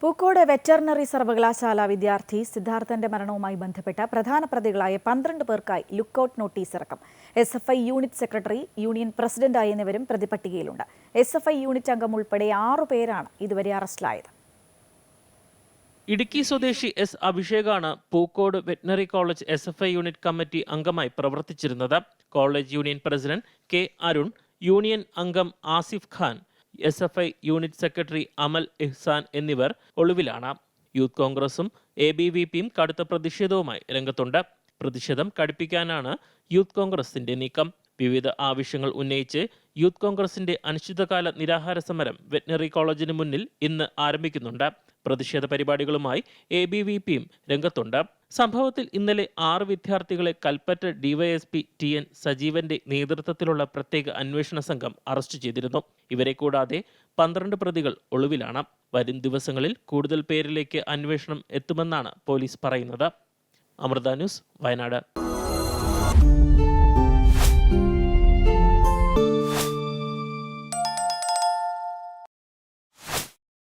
Pookode veterinary സർവകലാശാല വിദ്യാർത്ഥി സിദ്ധാർത്ഥന്റെ മരണവുമായി ബന്ധപ്പെട്ട പ്രധാന പ്രതികളായ 12 പേർക്കായി ലുക്കൌട്ട് നോട്ടീസ് ഇറക്കും. SFI unit secretary, union president എന്നിവരും പ്രതിപട്ടികയിലുണ്ട്. SFI യൂണിറ്റ് അംഗം ഉൾപ്പെടെ 6 പേരാണ് ഇതുവരെ അറസ്റ്റിലായത്. ഇടുക്കി സ്വദേശി എസ് അഭിഷേകാണ് Pookode veterinary college SFI unit committee അംഗമായി പ്രവർത്തിച്ചിരുന്നത്. College union president K Arun, union അംഗം Asif Khan, SFI unit secretary Amal Ihsan എന്നിവർ ഒളിവിലാണ്. യൂത്ത് കോൺഗ്രസും ABVPയും കടുത്ത പ്രതിഷേധവുമായി രംഗത്തുണ്ട്. പ്രതിഷേധം കടുപ്പിക്കാനാണ് യൂത്ത് കോൺഗ്രസിന്റെ നീക്കം. വിവിധ ആവശ്യങ്ങൾ ഉന്നയിച്ച് യൂത്ത് കോൺഗ്രസിന്റെ അനിശ്ചിതകാല നിരാഹാര സമരം വെറ്റിനറി കോളേജിന് മുന്നിൽ ഇന്ന് ആരംഭിക്കുന്നുണ്ട്. പ്രതിഷേധ പരിപാടികളുമായി ABVPയും രംഗത്തുണ്ട്. സംഭവത്തിൽ ഇന്നലെ 6 വിദ്യാർത്ഥികളെ കൽപ്പറ്റ DYSP TN സജീവന്റെ നേതൃത്വത്തിലുള്ള പ്രത്യേക അന്വേഷണ സംഘം അറസ്റ്റ് ചെയ്തിരുന്നു. ഇവരെ കൂടാതെ 12 പ്രതികൾ ഒളിവിലാണ്. വരും ദിവസങ്ങളിൽ കൂടുതൽ പേരിലേക്ക് അന്വേഷണം എത്തുമെന്നാണ് പോലീസ് പറയുന്നത്. അമൃത ന്യൂസ്, വയനാട്.